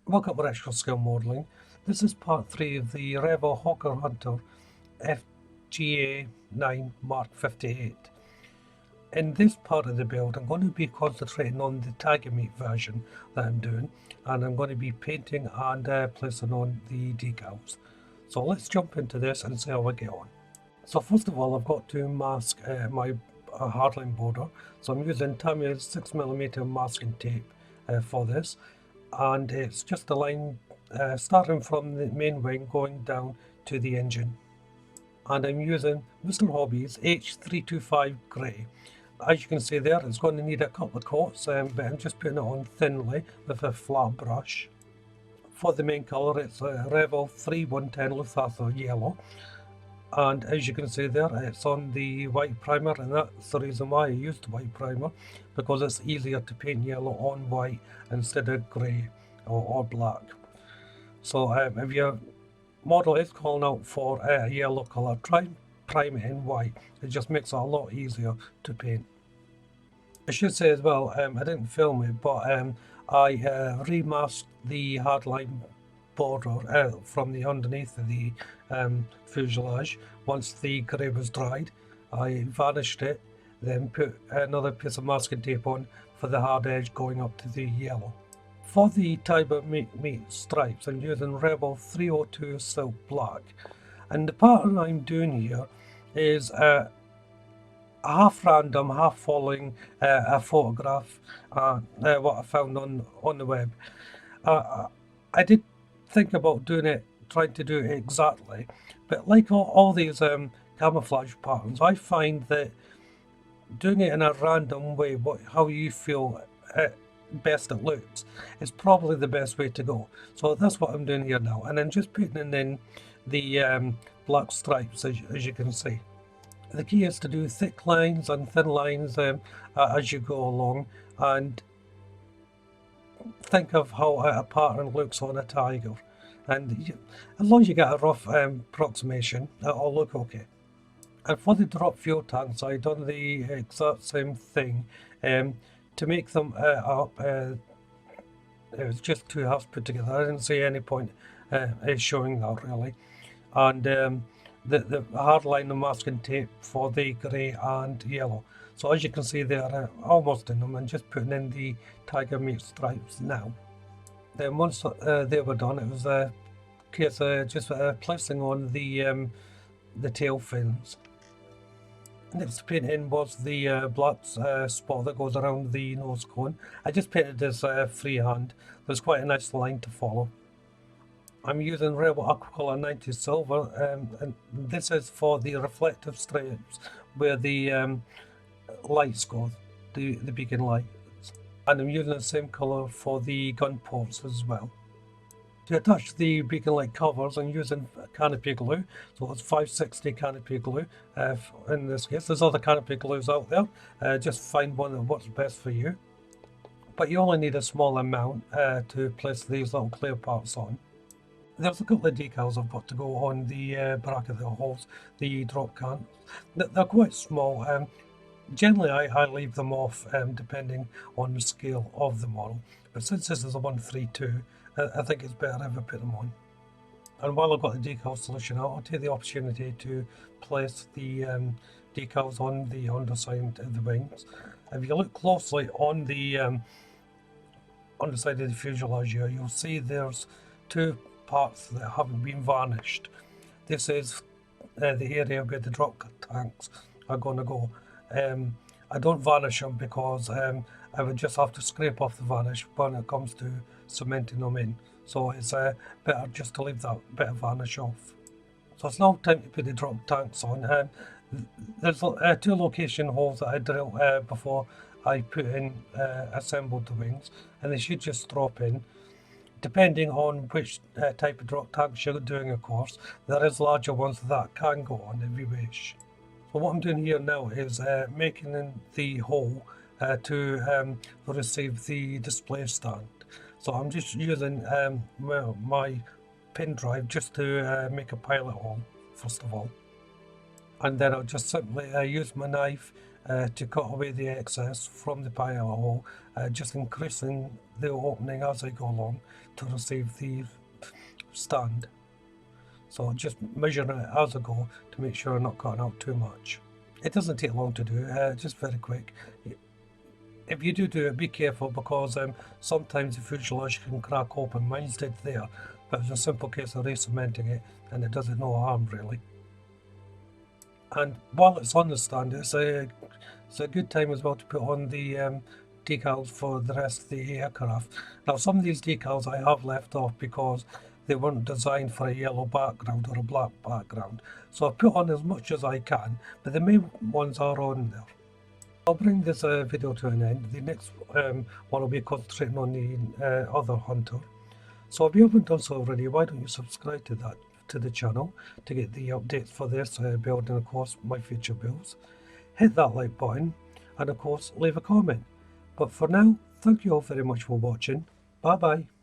Welcome to Retro Scale Modelling. This is part 3 of the Revell Hawker Hunter FGA 9 Mark 58. In this part of the build I'm going to be concentrating on the Tiger Meat version that I'm doing, and I'm going to be painting and placing on the decals. So let's jump into this and see how I get on. So first of all, I've got to mask my hardline border. So I'm using Tamiya's 6mm masking tape for this, and it's just a line starting from the main wing going down to the engine. And I'm using Mr. Hobby's H325 Grey. As you can see there, it's going to need a couple of coats, but I'm just putting it on thinly with a flat brush. For the main colour, it's Revell 3110 Luthatha Yellow. And as you can see there, it's on the white primer, and that's the reason why I used white primer, because it's easier to paint yellow on white instead of grey or black. So if your model is calling out for a yellow colour, try and prime it in white. It just makes it a lot easier to paint. I should say as well, I didn't film it, but I remasked the hardline border from the underneath of the fuselage. Once the grey was dried, I varnished it, then put another piece of masking tape on for the hard edge going up to the yellow. For the Tiger Meat stripes, I'm using Revell 302 Silk Black, and the pattern I'm doing here is half random, half following a photograph, what I found on the web. I did think about doing it, trying to do it exactly, but like all these camouflage patterns, I find that doing it in a random way, how you feel best it looks, is probably the best way to go. So that's what I'm doing here now, and I'm just putting in the black stripes, as you can see. The key is to do thick lines and thin lines as you go along, and think of how a pattern looks on a tiger, and as long as you get a rough approximation, it'll look okay. And for the drop fuel tanks, I done the exact same thing. To make them up, it was just two halves put together. I didn't see any point showing that really. And the hard line of masking tape for the grey and yellow. So as you can see, they're almost in them, and just putting in the Tiger Meat stripes now. Then once they were done, it was a case of just placing on the tail fins. Next painting was the black spot that goes around the nose cone. I just painted this freehand. There's quite a nice line to follow. I'm using Revell Aquacolor 90 Silver, and this is for the reflective stripes where the lights go, the beacon lights. And I'm using the same colour for the gun ports as well. To attach the beacon light covers, I'm using canopy glue, so it's 560 canopy glue in this case. There's other canopy glues out there, just find one that works best for you. But you only need a small amount to place these little clear parts on. There's a couple of decals I've got to go on the bracket that holds the drop can. They're quite small. Generally I leave them off depending on the scale of the model, but since this is a 132, I think it's better if I put them on. And while I've got the decal solution out, I'll take the opportunity to place the decals on the underside of the wings. If you look closely on the underside of the fuselage here, you'll see there's two parts that haven't been varnished. This is the area where the drop tanks are going to go. I don't varnish them because I would just have to scrape off the varnish when it comes to cementing them in. So it's better just to leave that bit of varnish off. So it's now time to put the drop tanks on. There's two location holes that I drilled before I put in assembled the wings, and they should just drop in. Depending on which type of drop tanks you're doing, of course, there is larger ones that can go on if you wish. So what I'm doing here now is making the hole to receive the display stand. So I'm just using my pin drive just to make a pilot hole first of all, and then I'll just simply use my knife to cut away the excess from the pilot hole, just increasing the opening as I go along to receive the stand. So just measuring it as I go to make sure I'm not cutting out too much. It doesn't take long to do, just very quick. If you do it, be careful, because sometimes the fuselage can crack open. Mine's did there, but it's a simple case of re-cementing it, and it does it no harm really. And while it's on the stand, it's a good time as well to put on the decals for the rest of the aircraft. Now, some of these decals I have left off because they weren't designed for a yellow background or a black background. So I've put on as much as I can, but the main ones are on there. I'll bring this video to an end. The next one will be concentrating on the other Hunter. So if you haven't done so already, why don't you subscribe to the channel to get the updates for this build and of course my future builds. Hit that like button and of course leave a comment. But for now, thank you all very much for watching. Bye bye.